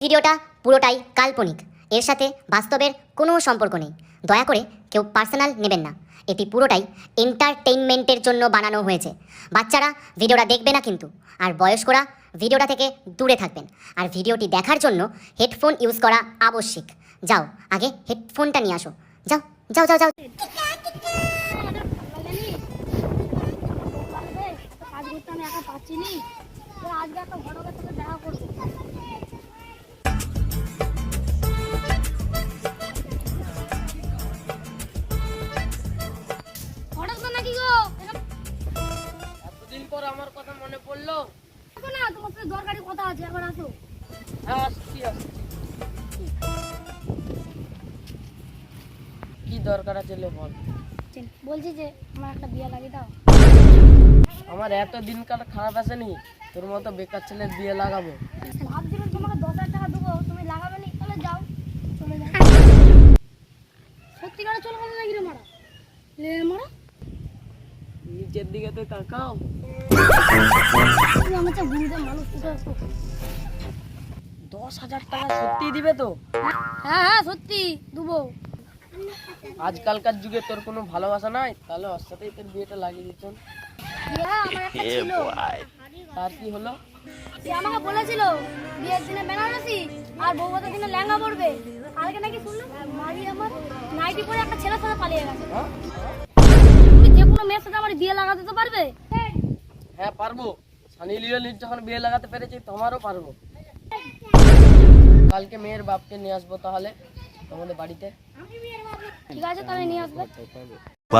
ভিডিওটা পুরোটাই কাল্পনিক, এর সাথে বাস্তবের কোনো সম্পর্ক নেই। দয়া করে কেউ পার্সোনাল নেবেন না। এটি পুরোটাই এন্টারটেইনমেন্টের জন্য বানানো হয়েছে। বাচ্চারা ভিডিওটা দেখবে না কিন্তু, আর বয়স্করা ভিডিওটা থেকে দূরে থাকবেন। আর ভিডিওটি দেখার জন্য হেডফোন ইউজ করা আবশ্যিক। যাও, আগে হেডফোনটা নিয়ে আসো। যাও যাও যাও যাও। আমি একা পাচ্ছি নি, আজকে একটা ঘটকের সাথে দেখা করবো। ঘটক তো নাকি গো? এতদিন পর আমার কথা মনে পড়লো। না, তোমার সাথে দরকারি কথা আছে, একবার আসো। হ্যাঁ, আসছি আসছি। কি দরকার আছে লে বল। বলছি যে আমার একটা বিয়ে লাগিয়ে দাও। আমার এত দিনকাল খারাপ আসেনি, তোর মতো বেকার ছেলের বিয়ে লাগাবো। ভাবছিলাম তোমাকে 10,000 টাকা দেবো, তুমি লাগাবে নি, তাহলে যাও, চলে যাও। সত্যিকারে চলে গেলে নাকি রে মারা? লে মারা, নিচের দিকে তুই তাকাও। তুই আমার চেয়ে গুরুদের মানুষ কোথায় আছো? 10,000 টাকা সত্যি দিবে তো? হ্যাঁ হ্যাঁ, সত্যি দেবো। আজকালকার যুগে তোর কোনো ভালোবাসা নাই, তাহলে ওর সাথেই তোর বিয়েটা লাগিয়ে দিচ্ছেন। হ্যাঁ, আমার একটা ছিল। তার কি হলো? সে আমাকে বলেছিল বিয়ের দিনে বেনারসি আর বৌভাতের দিনে লেহেঙ্গা পরবে। কালকে নাকি শুনলাম মারি আমার নাইটি পরে একটা ছেলের সাথে পালিয়ে গেছে। হ্যাঁ? তুমি যে কোনো মেয়ের সাথে আমার বিয়ে লাগাতে তো পারবে? হ্যাঁ পারবো। সানি লিওনির যখন বিয়ে লাগাতে পেরেছি, তোমারও পারবো। কালকে মেয়ের বাপকে নিয়ে আসবো তাহলে তোমাদের বাড়িতে। ঠিক আছে, তাহলে নিয়ে আসবে।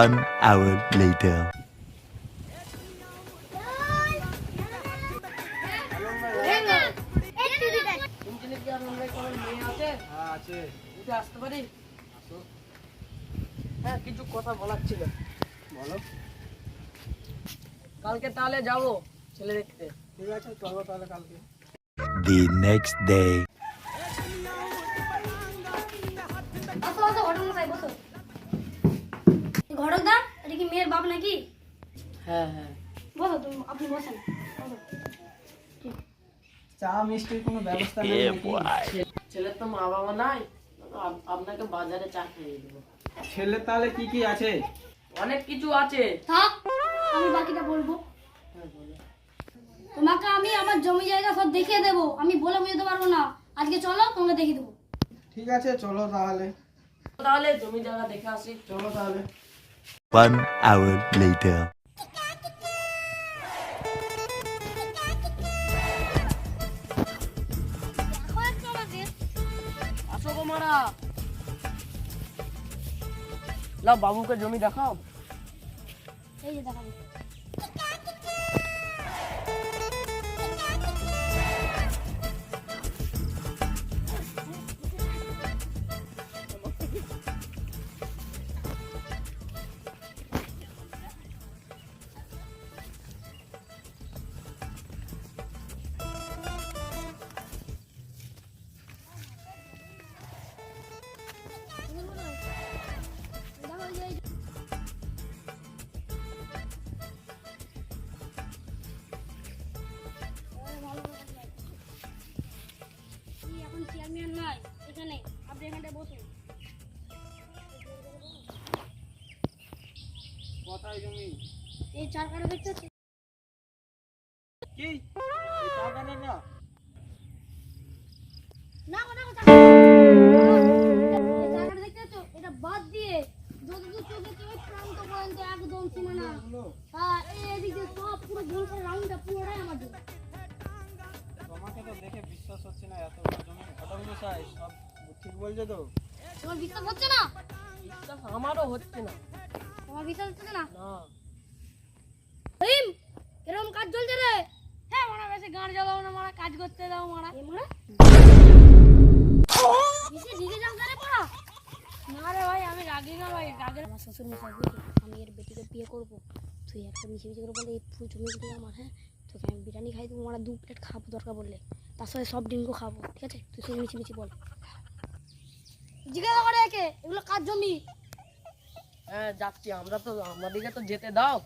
1 hour later. শুনছিলি কি আর অন্য কোনো মেয়ে আছে? হ্যাঁ আছে। উঠে আসতে পারি? হ্যাঁ, কিছু কথা বলার ছিল। বলো। কালকে তাহলে যাবো ছেলে দেখতে। ঠিক আছে, চলো তাহলে কালকে। The next day. আসো আসো, ঘটক মশাই বসো। ঘটক দা, এটা কি মেয়ের বাপ নাকি? হ্যাঁ হ্যাঁ। বসো, তুমি আপনি বসেন, বসো। চা মিষ্টির কোনো ব্যবস্থা নেই নাকি? ছেলের তো মা বাবা নাই, আপনাকে বাজারে চা খাইয়ে দেবো। ছেলে তাহলে কি কি আছে? অনেক কিছু আছে। থাক, আমি বাকিটা বলবো। হ্যাঁ, বলো। তোমাকে আমি আমার জমি জায়গা সব দেখিয়ে দেবো, আমি বলে বুঝতে পারবো না। আজকে চলো, তোমাকে দেখিয়ে দেবো। ঠিক আছে, চলো তাহলে। তাহলে জমি জায়গা দেখে আসি। চলো তাহলে। 1 hour later. আসো গো মারা। লাও, বাবুকে জমি দেখাও। এই যে দেখাবো। এখন চেয়ারম্যান নয়, এখানে আপনি এখানটায় বসুন। কোথায় জমি? এই চার কাটা দেখতে পাচ্ছেন? কি এই চা কাটা না? না না, জায়গাটা দেখতে পাচ্ছ? এটা বাদ দিয়ে যতদূর চোখে চোখে প্রান্ত পর্যন্ত একদম সীমানা। হ্যাঁ, এদিকে সব পুরো গোলফের রাউন্ডটা পুরোটাই আমাদের। তোমাকে তো দেখে বিশ্বাস হচ্ছে না, এত বড় জমি। ঘটক মশাই সব ঠিক বলছো তো? তোমার বিশ্বাস হচ্ছে না? বিশ্বাস আমারও হচ্ছে না। তোমার বিশ্বাস হচ্ছে না? না। রহিম, এরকম কাজ চলছে রে? হ্যাঁ মারা, বেশি গান জ্বালাও না মারা, কাজ করতে দাও মারা। এ মারা বেশি ঢিকে যাও না পড়া। না রে ভাই, আমি রাগি না ভাই, রাগের আমার শ্বশুর মশাই বুঝলি, আমি এর বেটিকে বিয়ে করবো। তুই একটা মিশে মিশে করে বলে এই পুরো জমিগুলো আমার। হ্যাঁ, তোকে আমি বিরিয়ানি খাই দেবো মারা, 2 প্লেট খাবো দরকার বললে, তার সাথে সব ডিঙ্গো খাবো। ঠিক আছে, তুই শুধু মিশে মিশে বল। জিজ্ঞাসা করে একে, এগুলো কার জমি? হ্যাঁ যাচ্ছি, আমরা তো আমাদেরকে তো যেতে দাও।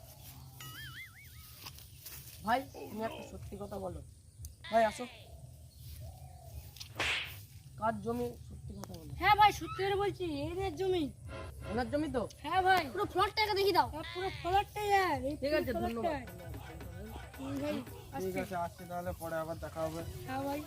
ভাই তুমি একটা সত্যি কথা বলো। ভাই আসো। কার জমি সত্যি কথা বলো। হ্যাঁ ভাই সত্যি করে বলছি এদের জমি। ওনার জমি তো? হ্যাঁ ভাই পুরো ফ্লটটাকে দেখি দাও। পুরো ফ্লটটাই এই ঠিক আছে, ধন্যবাদ। ভাই ঠিক আছে, আসছি তাহলে, পরে আবার দেখা হবে। হ্যাঁ ভাই